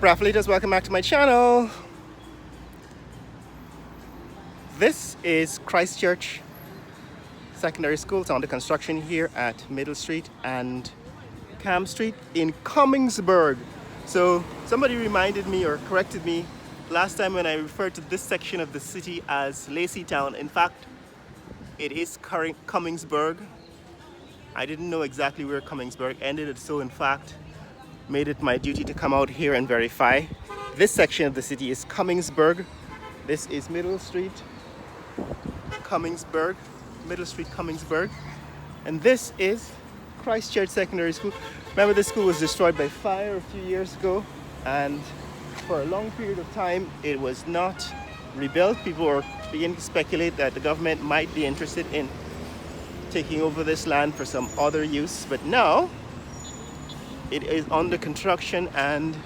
up, athletes? Welcome back to my channel. This is Christchurch Secondary School. It's under construction here at Middle Street and Cowan Street in Commingsburg. So somebody reminded me or corrected me last time when I referred to this section of the city as Lacey Town. In fact, it is Commingsburg. I didn't know exactly where Commingsburg ended, so in fact made it my duty to come out here and verify. This section of the city is Commingsburg. This is Middle Street, Commingsburg, Middle Street, Commingsburg. And this is Christchurch Secondary School. Remember, this school was destroyed by fire a few years ago, and for a long period of time it was not rebuilt. People were beginning to speculate that the government might be interested in taking over this land for some other use, but now it is under construction and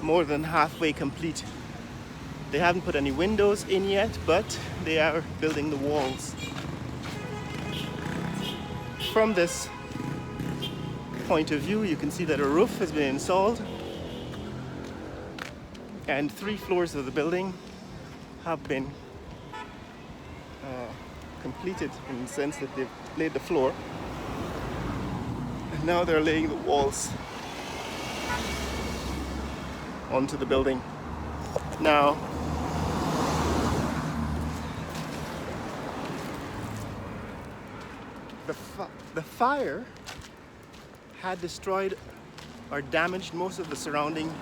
more than halfway complete. They haven't put any windows in yet, but they are building the walls. From this point of view, you can see that a roof has been installed and 3 floors of the building have been completed, in the sense that they've laid the floor. And now they're laying the walls onto the building. Now, the fire had destroyed or damaged most of the surrounding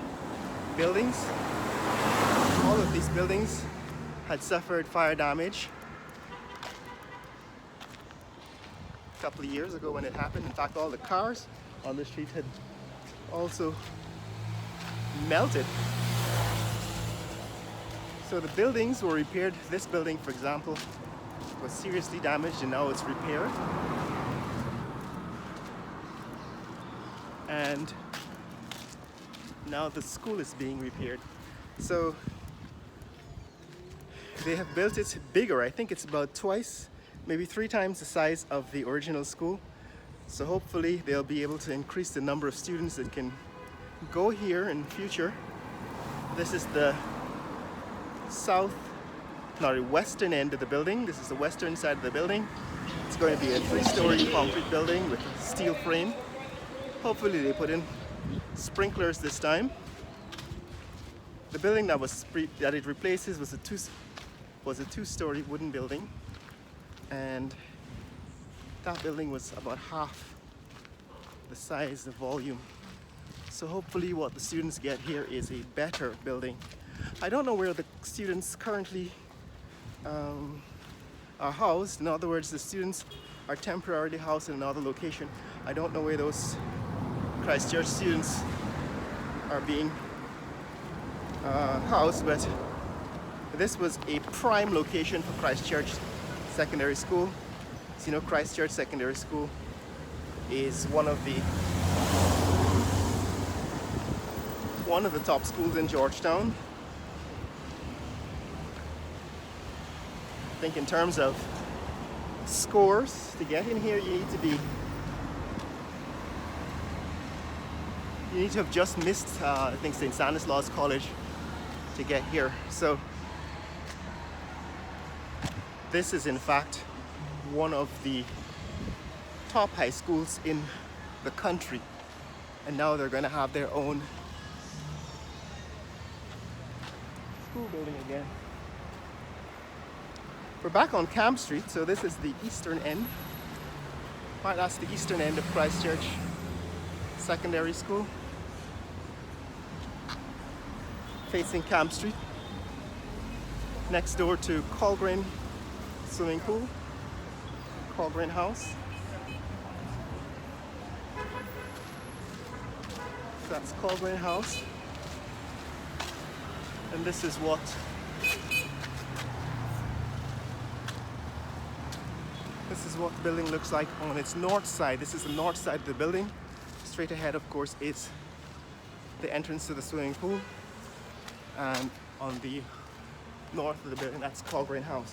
buildings. All of these buildings had suffered fire damage a couple of years ago when it happened. In fact, all the cars on the street had also melted. So the buildings were repaired. This building, for example, was seriously damaged and now it's repaired. And now the school is being repaired. So they have built it bigger. I think it's about twice, maybe 3 times the size of the original school. So hopefully they'll be able to increase the number of students that can go here in the future. This is the western end of the building. This is the western side of the building. It's going to be a 3-story concrete building with a steel frame. Hopefully they put in sprinklers this time. The building that it replaces was a 2-story wooden building, and that building was about half the size, the volume. So hopefully what the students get here is a better building. I don't know where the students currently are housed. In other words, the students are temporarily housed in another location. I don't know where those Christchurch students are being housed, but this was a prime location for Christchurch Secondary School. So, you know, Christchurch Secondary School is one of the top schools in Georgetown. I think in terms of scores, to get in here you need to have just missed I think St. Stanislaus College to get here. So this is in fact one of the top high schools in the country, and now they're going to have their own school building again. We're back on Cowan Street, so this is the eastern end. Right, that's the eastern end of Christchurch Secondary School, facing Cowan Street, next door to Colgrain Swimming Pool, Colgrain House. That's Colgrain House, and this is what the building looks like on its north side. This is the north side of the building. Straight ahead, of course, is the entrance to the swimming pool, and on the north of the building, that's Colgrain House.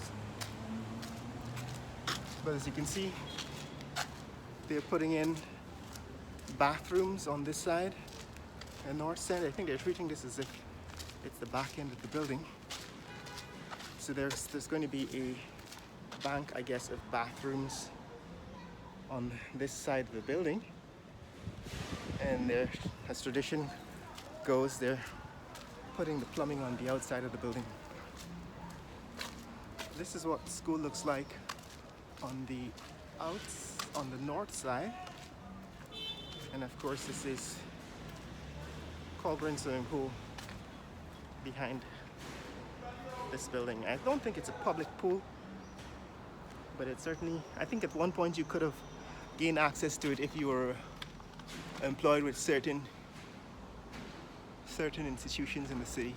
But as you can see, they're putting in bathrooms on this side the north side. I think they're treating this as if it's the back end of the building. So there's going to be a bank, I guess, of bathrooms on this side of the building. And there, as tradition goes, they're putting the plumbing on the outside of the building. This is what the school looks like on the north side. And of course, this is Cowan swimming pool behind this building. I don't think it's a public pool, but it's certainly, I think at one point you could have gained access to it if you were employed with certain institutions in the city.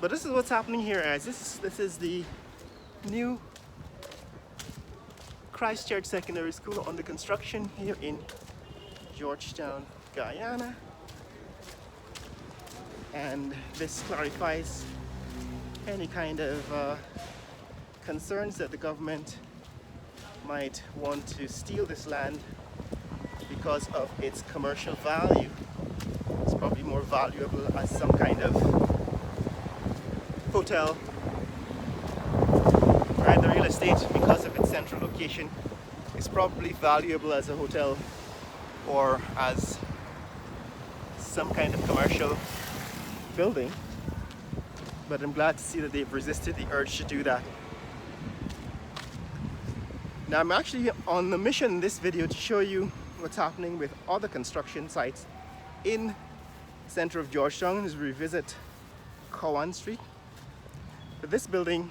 But this is what's happening here, as this is the new Christchurch Secondary School under construction here in Georgetown, Guyana. And this clarifies any kind of concerns that the government might want to steal this land because of its commercial value. It's probably more valuable as some kind of hotel, right? The real estate, because of its central location, is probably valuable as a hotel or as some kind of commercial building. But I'm glad to see that they've resisted the urge to do that. Now I'm actually on a mission in this video to show you what's happening with other construction sites in the center of Georgetown as we revisit Cowan Street. But this building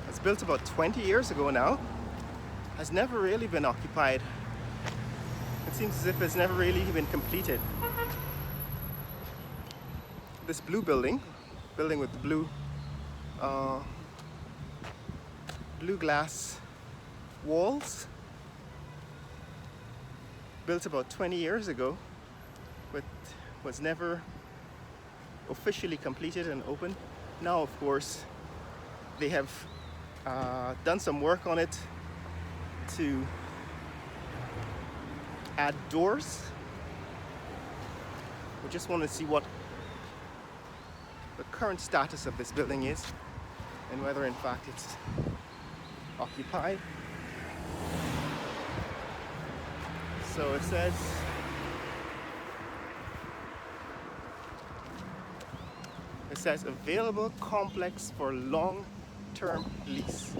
was built about 20 years ago now, has never really been occupied. It seems as if it's never really been completed. This blue building with the blue glass walls, built about 20 years ago, but was never officially completed and opened. Now, of course, they have done some work on it to add doors. We just want to see what the current status of this building is and whether in fact it's occupied. So it says available complex for long-term lease.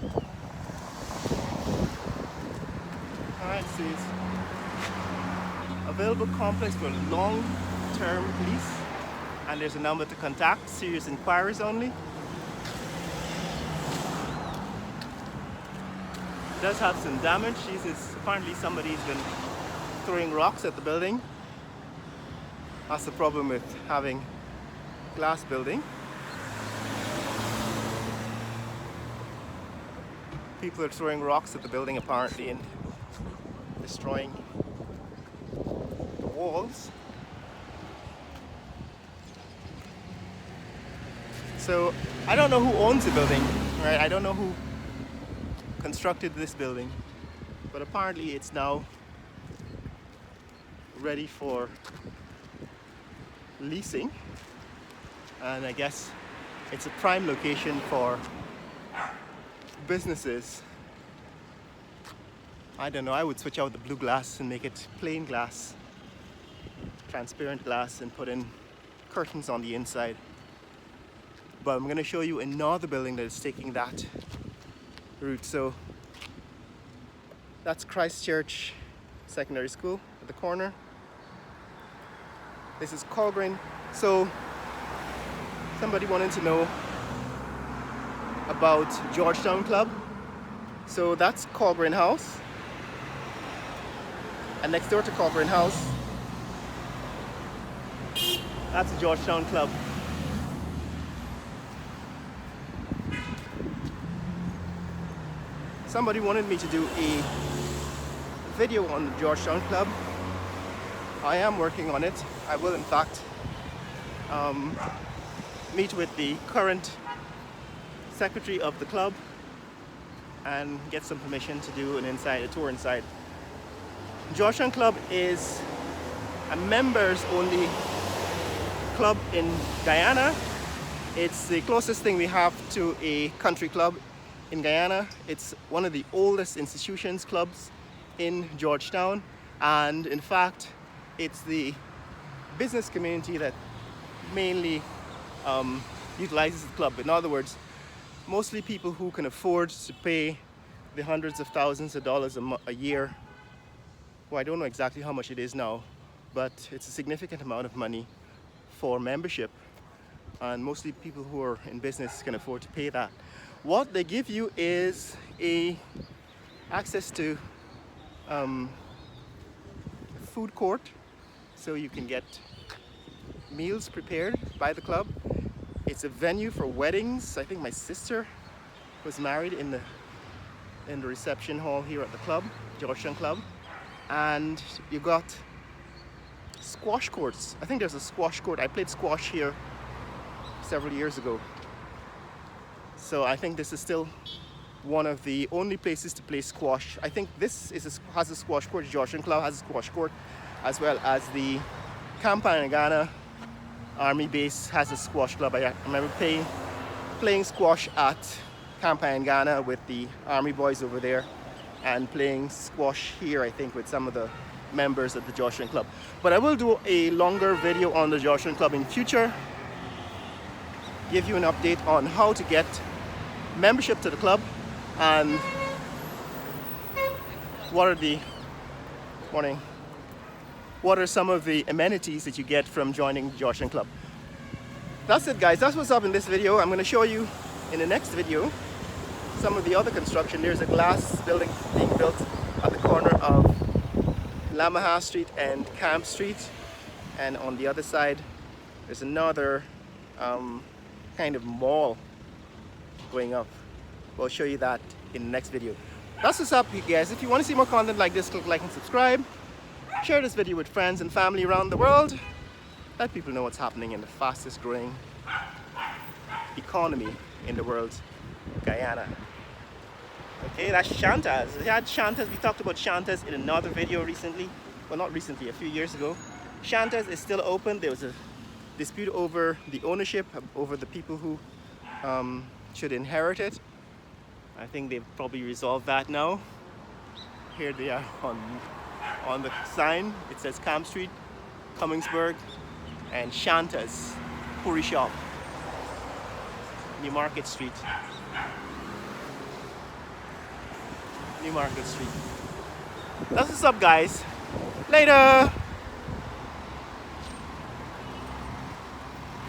Alright, it says available complex for long-term lease, and there's a number to contact, serious inquiries only. It does have some damage. Apparently somebody's been throwing rocks at the building. That's the problem with having glass building. People are throwing rocks at the building apparently and destroying the walls. So I don't know who owns the building, right? I don't know who constructed this building, but apparently it's now ready for leasing, and I guess it's a prime location for businesses. I don't know, I would switch out the blue glass and make it plain glass, transparent glass, and put in curtains on the inside. But I'm going to show you another building that is taking that route. So that's Christchurch Secondary School at the corner. This is Cowan. So somebody wanted to know about Georgetown Club. So that's Cowan House. And next door to Cowan House, that's the Georgetown Club. Somebody wanted me to do a video on the Georgetown Club. I am working on it. I will in fact meet with the current secretary of the club and get some permission to do a tour inside. Georgetown Club is a members only club in Guyana. It's the closest thing we have to a country club in Guyana. It's one of the oldest institutions clubs in Georgetown, and in fact it's the business community that mainly utilizes the club. In other words, mostly people who can afford to pay the hundreds of thousands of dollars a year. Well, I don't know exactly how much it is now, but it's a significant amount of money for membership, and mostly people who are in business can afford to pay that. What they give you is access to food court, so you can get meals prepared by the club. It's a venue for weddings. I think my sister was married in the reception hall here at the club, Georgetown Club. And you got squash courts. I think there's a squash court. I played squash here several years ago. So I think this is still one of the only places to play squash. I think this has a squash court. Georgetown Club has a squash court, as well as the Kampangana Army base has a squash club. I remember playing squash at Kampangana with the Army boys over there, and playing squash here, I think, with some of the members of the Georgetown Club. But I will do a longer video on the Georgetown Club in future, give you an update on how to get membership to the club and what are some of the amenities that you get from joining the Georgetown Club. That's it, guys. That's what's up in this video. I'm going to show you in the next video some of the other construction. There's a glass building being built at the corner of Lamaha Street and Cowan Street, and on the other side there's another kind of mall going up. We'll show you that in the next video. That's what's up, you guys. If you want to see more content like this, click like and subscribe. Share this video with friends and family around the world. Let people know what's happening in the fastest growing economy in the world, Guyana. Okay, that's Shantas. We had Shantas. We talked about Shantas in another video recently. Well, not recently, a few years ago. Shantas is still open. There was a dispute over the ownership, over the people who should inherit it. I think they've probably resolved that now. Here they are on the sign. It says Cowan Street, Cummingsburg, and Shantas Puri Shop, New Market Street. New Market Street. That's what's up, guys. Later.